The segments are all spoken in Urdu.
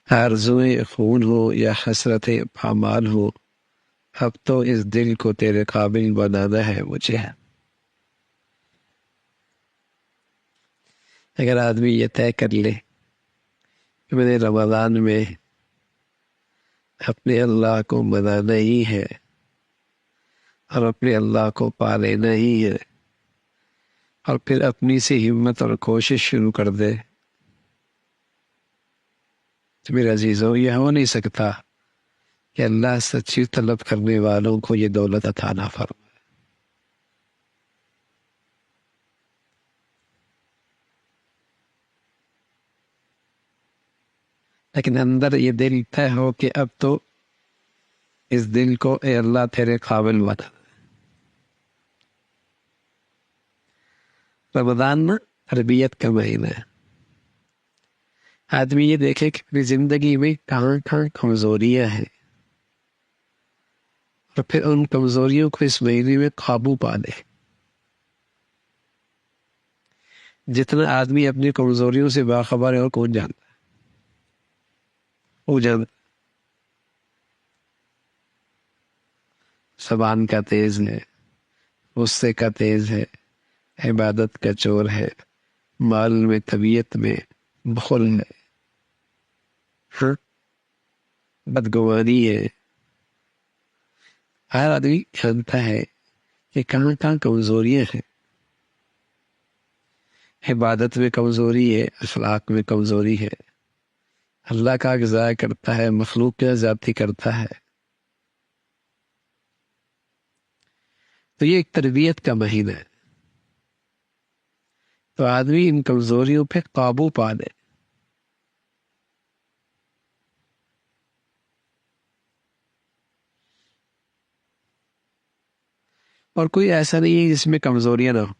آرزوئیں خون ہو یا حسرت پامال ہو، اب تو اس دل کو تیرے قابل بنانا ہے مجھے۔ اگر آدمی یہ طے کر لے کہ میں نے رمضان میں اپنے اللہ کو منانا ہی ہے اور اپنے اللہ کو پا لینا ہی ہے، اور پھر اپنی سے ہمت اور کوشش شروع کر دے، تو میرے عزیزوں یہ ہو نہیں سکتا کہ اللہ سچی طلب کرنے والوں کو یہ دولت عطا نہ فرمائے۔ لیکن اندر یہ دل طے ہو کہ اب تو اس دل کو اے اللہ تیرے قابل بنا۔ رمضان نا تربیت کا مہینہ ہے۔ آدمی یہ دیکھے کہ اپنی زندگی میں کہاں کہاں کمزوریاں ہیں، اور پھر ان کمزوریوں کو اس مہینے میں قابو پا لے۔ جتنا آدمی اپنی کمزوریوں سے باخبر ہے اور کون جانتا ہے، وہ جانتا زبان کا تیز ہے، غصے کا تیز ہے، عبادت کا چور ہے، مال میں طبیعت میں بخل ہے، ہاں، بدگمانی ہے۔ ہر آدمی جانتا ہے کہ کہاں کہاں کمزوریاں ہیں۔ عبادت میں کمزوری ہے، اخلاق میں کمزوری ہے، اللہ کا حق ضائع کرتا ہے، مخلوق کا زیادتی کرتا ہے۔ تو یہ ایک تربیت کا مہینہ ہے، تو آدمی ان کمزوریوں پہ قابو پا لے۔ اور کوئی ایسا نہیں ہے جس میں کمزوریاں نہ ہو،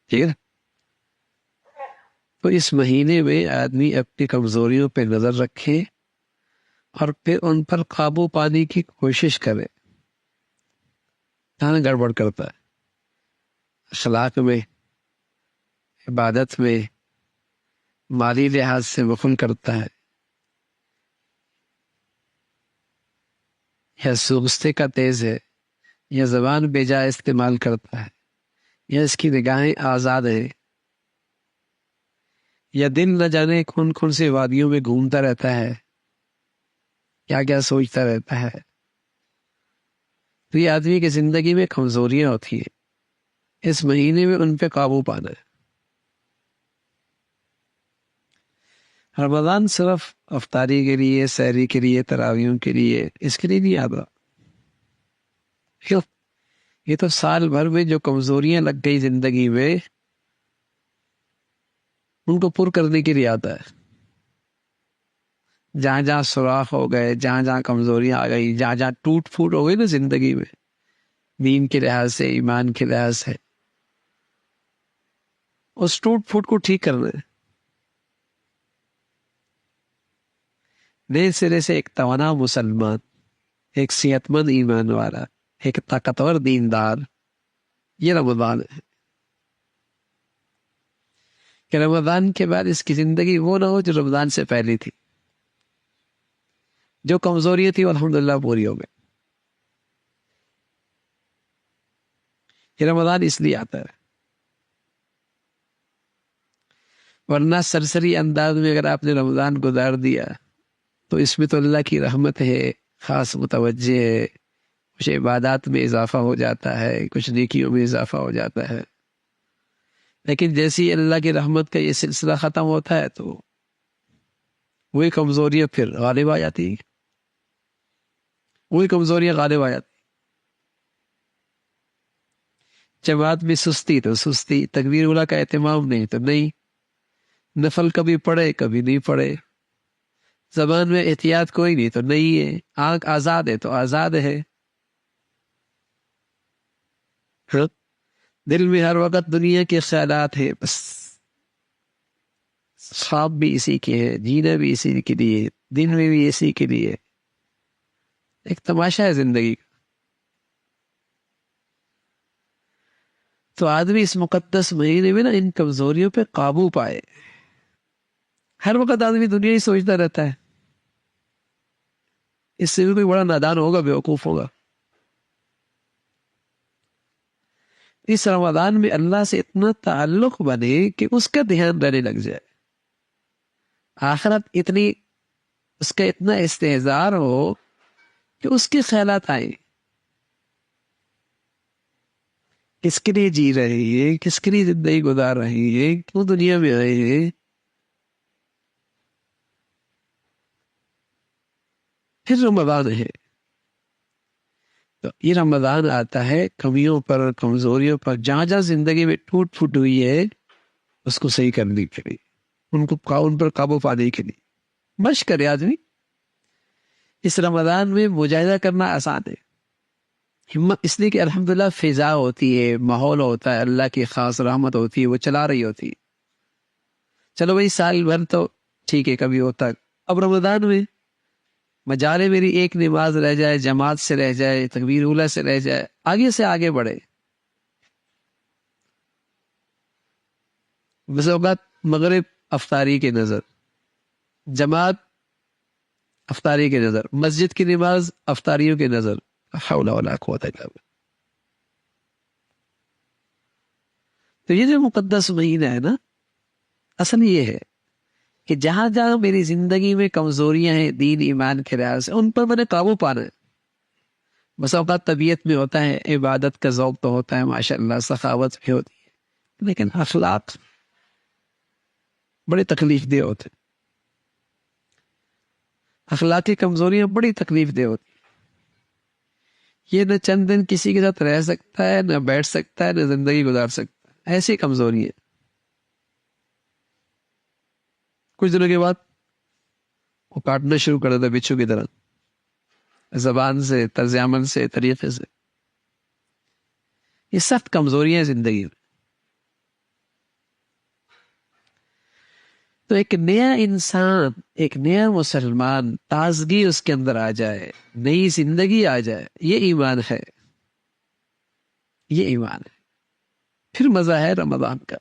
ٹھیک ہے نا؟ تو اس مہینے میں آدمی اپنی کمزوریوں پہ نظر رکھے اور پھر ان پر قابو پانے کی کوشش کرے۔ کہاں گڑبڑ کرتا ہے؟ اخلاق میں، عبادت میں، مالی لحاظ سے بخل کرتا ہے، یا سوچتے کا تیز ہے، یا زبان بے جا استعمال کرتا ہے، یا اس کی نگاہیں آزاد ہیں، یا دل نہ جانے کون کون سے وادیوں میں گھومتا رہتا ہے، کیا کیا سوچتا رہتا ہے۔ تو یہ آدمی کی زندگی میں کمزوریاں ہوتی ہیں، اس مہینے میں ان پہ قابو پانا ہے۔ رمضان صرف افطاری کے لیے، سحری کے لیے، تراویحوں کے لیے، اس کے لیے نہیں آتا۔ یہ تو سال بھر میں جو کمزوریاں لگ گئی زندگی میں، ان کو پر کرنے کے لیے آتا ہے۔ جہاں جہاں سوراخ ہو گئے، جہاں جہاں کمزوریاں آ گئی، جہاں جہاں ٹوٹ پھوٹ ہو گئی نا زندگی میں، دین کے لحاظ سے، ایمان کے لحاظ سے، اس ٹوٹ پھوٹ کو ٹھیک کرنا ہے۔ نئے سرے سے ایک توانا مسلمان، ایک صحت مند ایمان والا، ایک طاقتور دیندار، یہ رمضان ہے۔ کہ رمضان کے بعد اس کی زندگی وہ نہ ہو جو رمضان سے پہلے تھی۔ جو کمزوریاں تھی وہ الحمدللہ پوری ہو گئی۔ یہ رمضان اس لیے آتا ہے، ورنہ سرسری انداز میں اگر آپ نے رمضان گزار دیا تو اس میں تو اللہ کی رحمت ہے، خاص متوجہ ہے، کچھ عبادات میں اضافہ ہو جاتا ہے، کچھ نیکیوں میں اضافہ ہو جاتا ہے۔ لیکن جیسی اللہ کی رحمت کا یہ سلسلہ ختم ہوتا ہے تو وہی کمزوریاں پھر غالب آ جاتی ہیں، وہی کمزوریاں غالب آ جاتی ہیں۔ جماعت میں سستی تو سستی، تکبیر اولیٰ کا اہتمام نہیں تو نہیں، نفل کبھی پڑھے کبھی نہیں پڑھے، زبان میں احتیاط کوئی نہیں تو نہیں ہے، آنکھ آزاد ہے تو آزاد ہے، ہاں؟ دل میں ہر وقت دنیا کے خیالات ہیں، بس خواب بھی اسی کے ہیں، جینا بھی اسی کے لیے، دن میں بھی اسی کے لیے، ایک تماشا ہے زندگی کا۔ تو آدمی اس مقدس مہینے میں نا ان کمزوریوں پہ قابو پائے، ہر وقت آدمی دنیا ہی سوچتا رہتا ہے، اس سے بھی کوئی بڑا نادان ہوگا، بیوقوف ہوگا۔ اس رمضان میں اللہ سے اتنا تعلق بنے کہ اس کا دھیان رہنے لگ جائے، آخرت اتنی، اس کا اتنا استحضار ہو کہ اس کے خیالات آئیں، کس کے لیے جی رہے ہیں، کس کے لیے زندگی گزار رہے ہیں، کیوں دنیا میں آئے ہیں۔ پھر رمضان ہے تو یہ رمضان آتا ہے کمیوں پر، کمزوریوں پر، جہاں جہاں زندگی میں ٹوٹ پھوٹ ہوئی ہے اس کو صحیح کرنے کے لیے، ان پر قابو پانے کے لیے مشق کرے آدمی۔ اس رمضان میں مجاہدہ کرنا آسان ہے، ہمت اس لیے کہ الحمدللہ فضا ہوتی ہے، ماحول ہوتا ہے، اللہ کی خاص رحمت ہوتی ہے، وہ چلا رہی ہوتی ہے۔ چلو بھائی سال بھر تو ٹھیک ہے کبھی ہوتا ہے، اب رمضان میں مجالے میری ایک نماز رہ جائے، جماعت سے رہ جائے، تکبیر اولیٰ سے رہ جائے، آگے سے آگے بڑھے۔ بس اوقات مغرب افطاری کی نظر، جماعت افطاری کی نظر، مسجد کی نماز افطاریوں کی نظر، حول ولا قوت الا باللہ۔ تو یہ جو مقدس مہینہ ہے نا، اصل یہ ہے کہ جہاں جہاں میری زندگی میں کمزوریاں ہیں دین ایمان کے لحاظ سے، ان پر میں نے قابو پانا ہے۔ بس اوقات طبیعت میں ہوتا ہے، عبادت کا ذوق تو ہوتا ہے ماشاءاللہ، سخاوت بھی ہوتی ہے، لیکن اخلاق بڑے تکلیف دہ ہوتے ہیں، اخلاقی کمزوریاں بڑی تکلیف دہ ہوتی ہیں۔ یہ نہ چند دن کسی کے ساتھ رہ سکتا ہے، نہ بیٹھ سکتا ہے، نہ زندگی گزار سکتا ہے، ایسی کمزوری ہے۔ کچھ دنوں کے بعد وہ کاٹنا شروع کر دیتا ہے بچھو کی طرح، زبان سے، طرز عمل سے، طریقے سے۔ یہ سخت کمزوریاں ہیں زندگی میں۔ تو ایک نیا انسان، ایک نیا مسلمان، تازگی اس کے اندر آ جائے، نئی زندگی آ جائے، یہ ایمان ہے، یہ ایمان ہے۔ پھر مزہ ہے رمضان کا۔